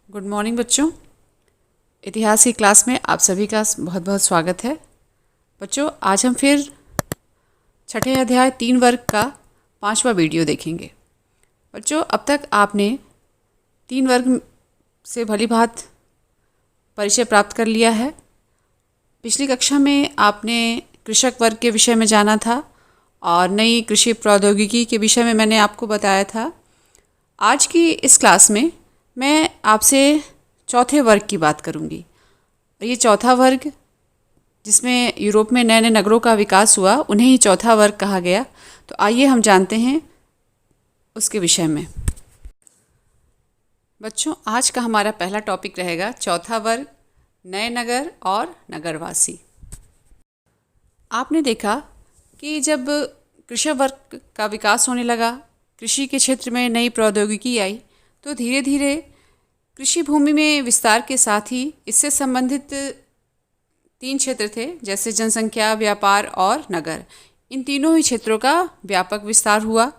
Good morning बच्चों। इतिहास की क्लास में आप सभी का बहुत बहुत स्वागत है। बच्चों, आज हम फिर छठे अध्याय 3 वर्ग का 5वां वीडियो देखेंगे। बच्चों, अब तक आपने 3 वर्ग से भली भांति परिचय प्राप्त कर लिया है। पिछली कक्षा में आपने कृषक वर्ग के विषय में जाना था और नई कृषि प्रौद्योगिकी के विषय में मैंने आपको बताया था। आज की इस क्लास में मैं आपसे चौथे वर्ग की बात करूंगी। ये चौथा वर्ग जिसमें यूरोप में नए नए नगरों का विकास हुआ, उन्हें ही चौथा वर्ग कहा गया। तो आइए हम जानते हैं उसके विषय में। बच्चों, आज का हमारा पहला टॉपिक रहेगा चौथा वर्ग, नए नगर और नगरवासी। आपने देखा कि जब कृषक वर्ग का विकास होने लगा, कृषि के क्षेत्र में नई प्रौद्योगिकी आई, तो धीरे धीरे कृषि भूमि में विस्तार के साथ ही इससे संबंधित 3 क्षेत्र थे, जैसे जनसंख्या, व्यापार और नगर। इन तीनों ही क्षेत्रों का व्यापक विस्तार हुआ।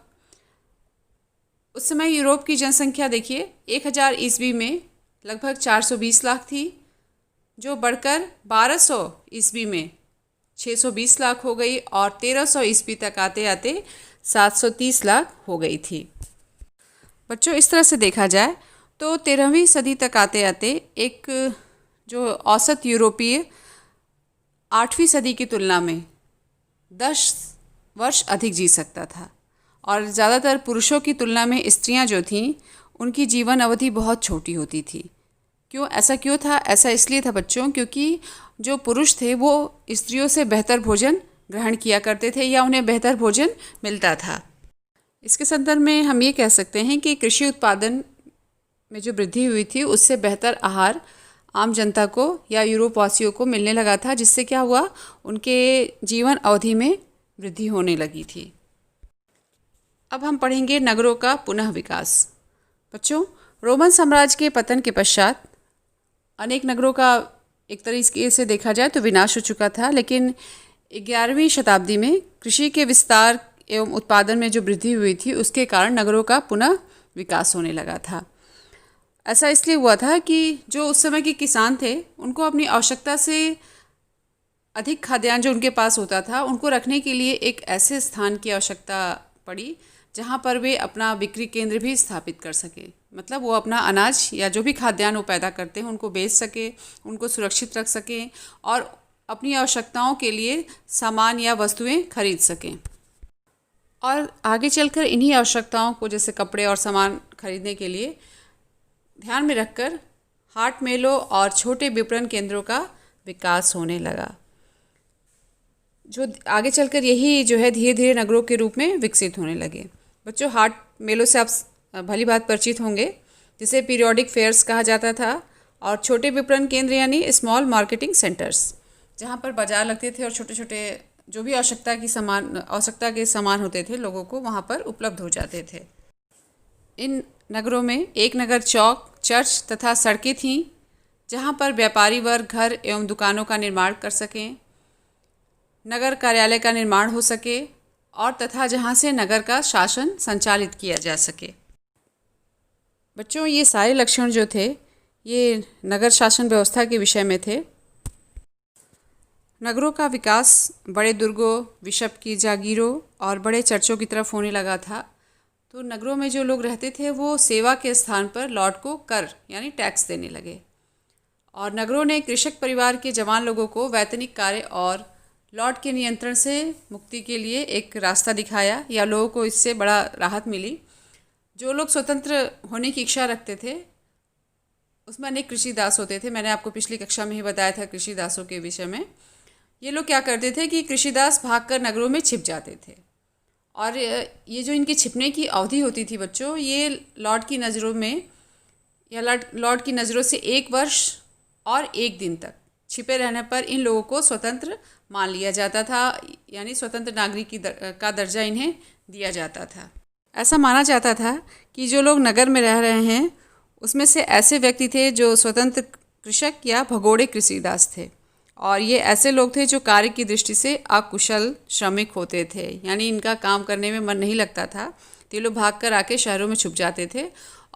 उस समय यूरोप की जनसंख्या देखिए 1000 ईस्वी में लगभग 420 लाख थी, जो बढ़कर 1200 ईस्वी में 620 लाख हो गई और 1300 ईस्वी तक आते आते 730 लाख हो गई थी। बच्चों, इस तरह से देखा जाए तो 13वीं सदी तक आते आते एक जो औसत यूरोपीय 8वीं सदी की तुलना में 10 वर्ष अधिक जी सकता था, और ज़्यादातर पुरुषों की तुलना में स्त्रियां जो थीं उनकी जीवन अवधि बहुत छोटी होती थी। ऐसा क्यों था? ऐसा इसलिए था बच्चों, क्योंकि जो पुरुष थे वो स्त्रियों से बेहतर भोजन ग्रहण किया करते थे या उन्हें बेहतर भोजन मिलता था। इसके संदर्भ में हम ये कह सकते हैं कि कृषि उत्पादन में जो वृद्धि हुई थी उससे बेहतर आहार आम जनता को या यूरोप वासियों को मिलने लगा था, जिससे क्या हुआ, उनके जीवन अवधि में वृद्धि होने लगी थी। अब हम पढ़ेंगे नगरों का पुनः विकास। बच्चों, रोमन साम्राज्य के पतन के पश्चात अनेक नगरों का एक तरीके से देखा जाए तो विनाश हो चुका था, लेकिन 11वीं शताब्दी में कृषि के विस्तार एवं उत्पादन में जो वृद्धि हुई थी उसके कारण नगरों का पुनः विकास होने लगा था। ऐसा इसलिए हुआ था कि जो उस समय के किसान थे उनको अपनी आवश्यकता से अधिक खाद्यान्न जो उनके पास होता था उनको रखने के लिए एक ऐसे स्थान की आवश्यकता पड़ी जहाँ पर वे अपना बिक्री केंद्र भी स्थापित कर सके। मतलब वो अपना अनाज या जो भी खाद्यान्न वो पैदा करते हैं उनको बेच सके, उनको सुरक्षित रख सकें और अपनी आवश्यकताओं के लिए सामान या वस्तुएं खरीद सकें। और आगे चलकर इन्हीं आवश्यकताओं को, जैसे कपड़े और सामान खरीदने के लिए, ध्यान में रखकर हाट मेलों और छोटे विपणन केंद्रों का विकास होने लगा, जो आगे चलकर यही जो है धीरे धीरे नगरों के रूप में विकसित होने लगे। बच्चों, हाट मेलों से आप भली बात परिचित होंगे, जिसे पीरियोडिक फेयर्स कहा जाता था, और छोटे विपणन केंद्र यानी स्मॉल मार्केटिंग सेंटर्स, जहाँ पर बाजार लगते थे और छोटे छोटे जो भी आवश्यकता के सामान होते थे लोगों को वहाँ पर उपलब्ध हो जाते थे। इन नगरों में एक नगर चौक, चर्च तथा सड़कें थीं, जहाँ पर व्यापारी वर्ग घर एवं दुकानों का निर्माण कर सकें, नगर कार्यालय का निर्माण हो सके और तथा जहाँ से नगर का शासन संचालित किया जा सके। बच्चों, ये सारे लक्षण जो थे ये नगर शासन व्यवस्था के विषय में थे। नगरों का विकास बड़े दुर्गों, बिशप की जागीरों और बड़े चर्चों की तरफ होने लगा था। तो नगरों में जो लोग रहते थे वो सेवा के स्थान पर लॉर्ड को कर यानी टैक्स देने लगे, और नगरों ने कृषक परिवार के जवान लोगों को वैतनिक कार्य और लॉर्ड के नियंत्रण से मुक्ति के लिए एक रास्ता दिखाया, या लोगों को इससे बड़ा राहत मिली। जो लोग स्वतंत्र होने की इच्छा रखते थे उसमें अनेक कृषिदास होते थे। मैंने आपको पिछली कक्षा में ही बताया था कृषिदासों के विषय में। ये लोग क्या करते थे कि कृषिदास भागकर नगरों में छिप जाते थे, और ये जो इनके छिपने की अवधि होती थी बच्चों, ये लॉर्ड की नज़रों में या लॉर्ड की नज़रों से 1 वर्ष और 1 दिन तक छिपे रहने पर इन लोगों को स्वतंत्र मान लिया जाता था, यानी स्वतंत्र नागरिक का दर्जा इन्हें दिया जाता था। ऐसा माना जाता था कि जो लोग नगर में रह रहे हैं उसमें से ऐसे व्यक्ति थे जो स्वतंत्र कृषक या भगोड़े कृषिदास थे, और ये ऐसे लोग थे जो कार्य की दृष्टि से अकुशल श्रमिक होते थे, यानी इनका काम करने में मन नहीं लगता था, तो ये लोग भाग कर आके शहरों में छुप जाते थे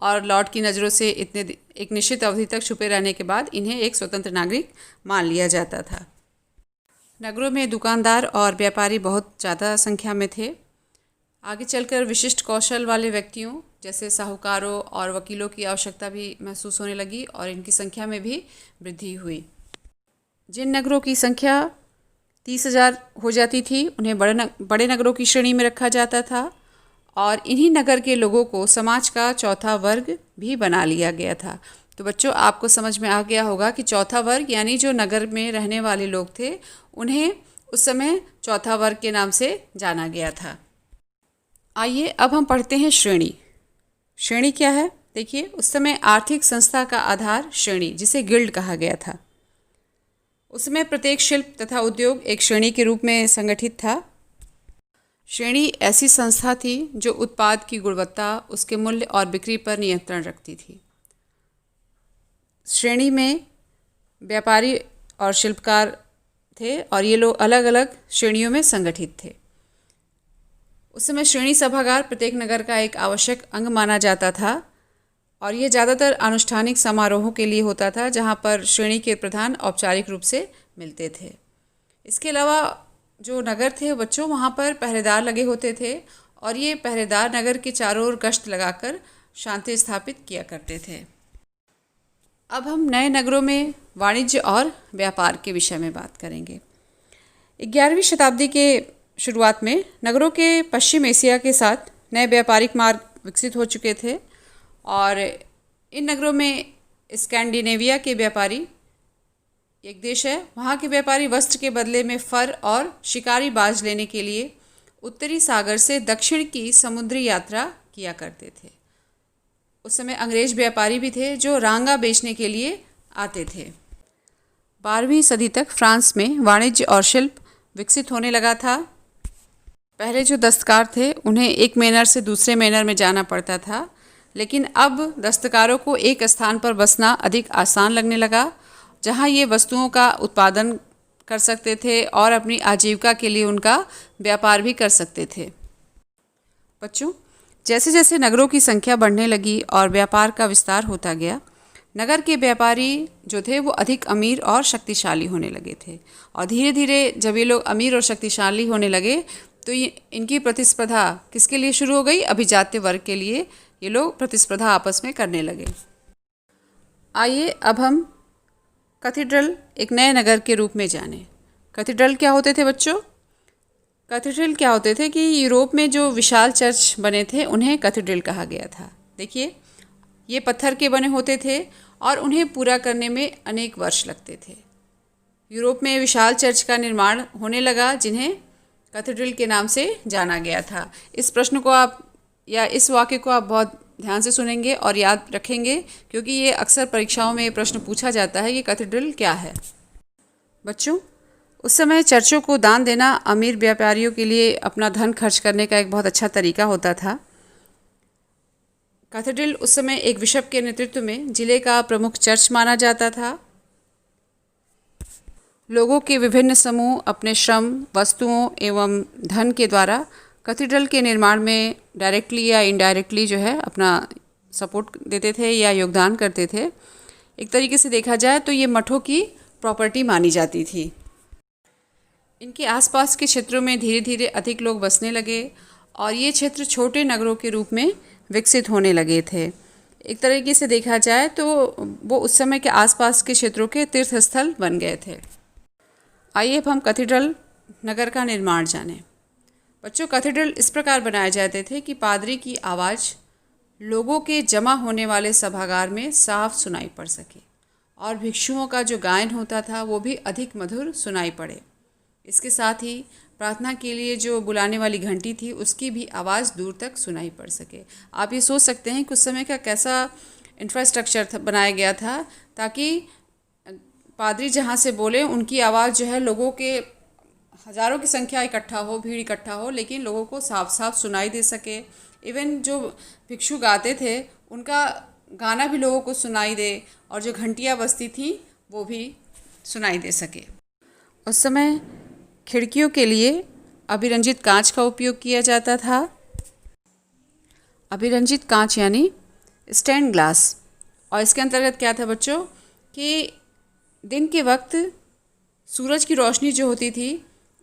और लॉर्ड की नज़रों से एक निश्चित अवधि तक छुपे रहने के बाद इन्हें एक स्वतंत्र नागरिक मान लिया जाता था। नगरों में दुकानदार और व्यापारी बहुत ज़्यादा संख्या में थे। आगे चलकर विशिष्ट कौशल वाले व्यक्तियों जैसे साहूकारों और वकीलों की आवश्यकता भी महसूस होने लगी और इनकी संख्या में भी वृद्धि हुई। जिन नगरों की संख्या 30,000 हो जाती थी उन्हें बड़े नगरों की श्रेणी में रखा जाता था और इन्हीं नगर के लोगों को समाज का चौथा वर्ग भी बना लिया गया था। तो बच्चों, आपको समझ में आ गया होगा कि चौथा वर्ग यानी जो नगर में रहने वाले लोग थे उन्हें उस समय चौथा वर्ग के नाम से जाना गया था। आइए अब हम पढ़ते हैं श्रेणी। श्रेणी क्या है? देखिए, उस समय आर्थिक संस्था का आधार श्रेणी, जिसे गिल्ड कहा गया था। उसमें प्रत्येक शिल्प तथा उद्योग एक श्रेणी के रूप में संगठित था। श्रेणी ऐसी संस्था थी जो उत्पाद की गुणवत्ता, उसके मूल्य और बिक्री पर नियंत्रण रखती थी। श्रेणी में व्यापारी और शिल्पकार थे और ये लोग अलग अलग श्रेणियों में संगठित थे। उस समय श्रेणी सभागार प्रत्येक नगर का एक आवश्यक अंग माना जाता था और ये ज़्यादातर अनुष्ठानिक समारोहों के लिए होता था, जहाँ पर श्रेणी के प्रधान औपचारिक रूप से मिलते थे। इसके अलावा जो नगर थे बच्चों, वहाँ पर पहरेदार लगे होते थे और ये पहरेदार नगर के चारों ओर गश्त लगाकर शांति स्थापित किया करते थे। अब हम नए नगरों में वाणिज्य और व्यापार के विषय में बात करेंगे। 11वीं शताब्दी के शुरुआत में नगरों के पश्चिम एशिया के साथ नए व्यापारिक मार्ग विकसित हो चुके थे और इन नगरों में स्कैंडिनेविया के व्यापारी, एक देश है, वहाँ के व्यापारी वस्त्र के बदले में फर और शिकारी बाज लेने के लिए उत्तरी सागर से दक्षिण की समुद्री यात्रा किया करते थे। उस समय अंग्रेज व्यापारी भी थे जो रांगा बेचने के लिए आते थे। 12वीं सदी तक फ्रांस में वाणिज्य और शिल्प विकसित होने लगा था। पहले जो दस्तकार थे उन्हें एक मैनर से दूसरे मैनर में जाना पड़ता था, लेकिन अब दस्तकारों को एक स्थान पर बसना अधिक आसान लगने लगा, जहां ये वस्तुओं का उत्पादन कर सकते थे और अपनी आजीविका के लिए उनका व्यापार भी कर सकते थे। बच्चों, जैसे जैसे नगरों की संख्या बढ़ने लगी और व्यापार का विस्तार होता गया, नगर के व्यापारी जो थे वो अधिक अमीर और शक्तिशाली होने लगे थे और धीरे धीरे जब ये लोग अमीर और शक्तिशाली होने लगे तो इनकी प्रतिस्पर्धा किसके लिए शुरू हो गई? अभिजात्य वर्ग के लिए ये लोग प्रतिस्पर्धा आपस में करने लगे। आइए अब हम कैथेड्रल एक नए नगर के रूप में जानें। कैथेड्रल क्या होते थे बच्चों? कैथेड्रल क्या होते थे कि यूरोप में जो विशाल चर्च बने थे उन्हें कैथेड्रल कहा गया था। देखिए, ये पत्थर के बने होते थे और उन्हें पूरा करने में अनेक वर्ष लगते थे। यूरोप में विशाल चर्च का निर्माण होने लगा जिन्हें कैथेड्रल के नाम से जाना गया था। इस प्रश्न को आप या इस वाक्य को आप बहुत ध्यान से सुनेंगे और याद रखेंगे, क्योंकि ये अक्सर परीक्षाओं में प्रश्न पूछा जाता है कि कैथेड्रल क्या है। बच्चों, उस समय चर्चों को दान देना अमीर व्यापारियों के लिए अपना धन खर्च करने का एक बहुत अच्छा तरीका होता था। कैथेड्रल उस समय एक बिशप के नेतृत्व में जिले का प्रमुख चर्च माना जाता था। लोगों के विभिन्न समूह अपने श्रम, वस्तुओं एवं धन के द्वारा कैथेड्रल के निर्माण में डायरेक्टली या इनडायरेक्टली जो है अपना सपोर्ट देते थे या योगदान करते थे। एक तरीके से देखा जाए तो ये मठों की प्रॉपर्टी मानी जाती थी। इनके आसपास के क्षेत्रों में धीरे धीरे अधिक लोग बसने लगे और ये क्षेत्र छोटे नगरों के रूप में विकसित होने लगे थे। एक तरीके से देखा जाए तो वो उस समय के आसपास के क्षेत्रों के तीर्थ स्थल बन गए थे। आइए अब हम कैथेड्रल नगर का निर्माण जानें। बच्चों, कैथेड्रल इस प्रकार बनाए जाते थे कि पादरी की आवाज़ लोगों के जमा होने वाले सभागार में साफ सुनाई पड़ सके और भिक्षुओं का जो गायन होता था वो भी अधिक मधुर सुनाई पड़े। इसके साथ ही प्रार्थना के लिए जो बुलाने वाली घंटी थी उसकी भी आवाज़ दूर तक सुनाई पड़ सके। आप ये सोच सकते हैं कि उस समय का कैसा इंफ्रास्ट्रक्चर बनाया गया था ताकि पादरी जहाँ से बोले उनकी आवाज़ जो है लोगों के हज़ारों की संख्या इकट्ठा हो, भीड़ इकट्ठा हो, लेकिन लोगों को साफ साफ सुनाई दे सके। इवन जो भिक्षु गाते थे उनका गाना भी लोगों को सुनाई दे और जो घंटियाँ बजती थी वो भी सुनाई दे सके। उस समय खिड़कियों के लिए अभिरंजित कांच का उपयोग किया जाता था। अभिरंजित कांच यानी स्टेन ग्लास। और इसके अंतर्गत क्या था बच्चों कि दिन के वक्त सूरज की रोशनी जो होती थी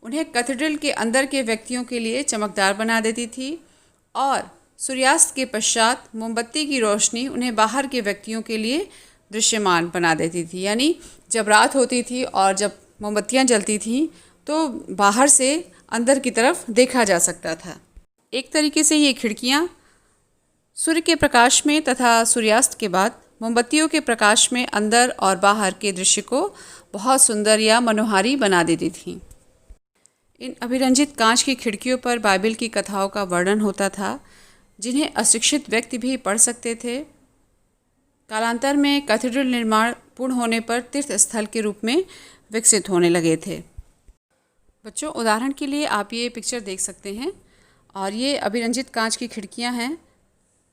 उन्हें कैथेड्रल के अंदर के व्यक्तियों के लिए चमकदार बना देती थी, और सूर्यास्त के पश्चात मोमबत्ती की रोशनी उन्हें बाहर के व्यक्तियों के लिए दृश्यमान बना देती थी। यानी जब रात होती थी और जब मोमबत्तियाँ जलती थीं तो बाहर से अंदर की तरफ देखा जा सकता था। एक तरीके से ये खिड़कियाँ सूर्य के प्रकाश में तथा सूर्यास्त के बाद मोमबत्तियों के प्रकाश में अंदर और बाहर के दृश्य को बहुत सुंदर या मनोहारी बना देती थीं। इन अभिरंजित कांच की खिड़कियों पर बाइबल की कथाओं का वर्णन होता था, जिन्हें अशिक्षित व्यक्ति भी पढ़ सकते थे। कालांतर में कैथेड्रल निर्माण पूर्ण होने पर तीर्थ स्थल के रूप में विकसित होने लगे थे। बच्चों, उदाहरण के लिए आप ये पिक्चर देख सकते हैं, और ये अभिरंजित कांच की खिड़कियां हैं,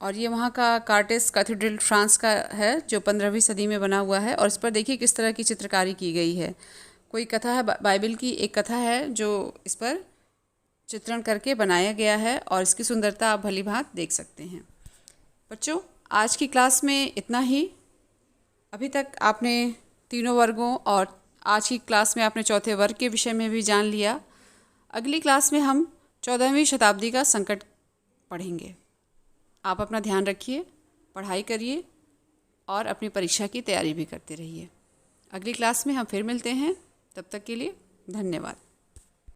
और ये वहाँ का कार्टेस कैथेड्रल फ्रांस का है जो 15वीं सदी में बना हुआ है। और इस पर देखिए किस तरह की चित्रकारी की गई है। कोई कथा है, बाइबल की एक कथा है जो इस पर चित्रण करके बनाया गया है, और इसकी सुंदरता आप भली भांति देख सकते हैं। बच्चों, आज की क्लास में इतना ही। अभी तक आपने तीनों वर्गों और आज की क्लास में आपने चौथे वर्ग के विषय में भी जान लिया। अगली क्लास में हम 14वीं शताब्दी का संकट पढ़ेंगे। आप अपना ध्यान रखिए, पढ़ाई करिए और अपनी परीक्षा की तैयारी भी करते रहिए। अगली क्लास में हम फिर मिलते हैं, तब तक के लिए धन्यवाद।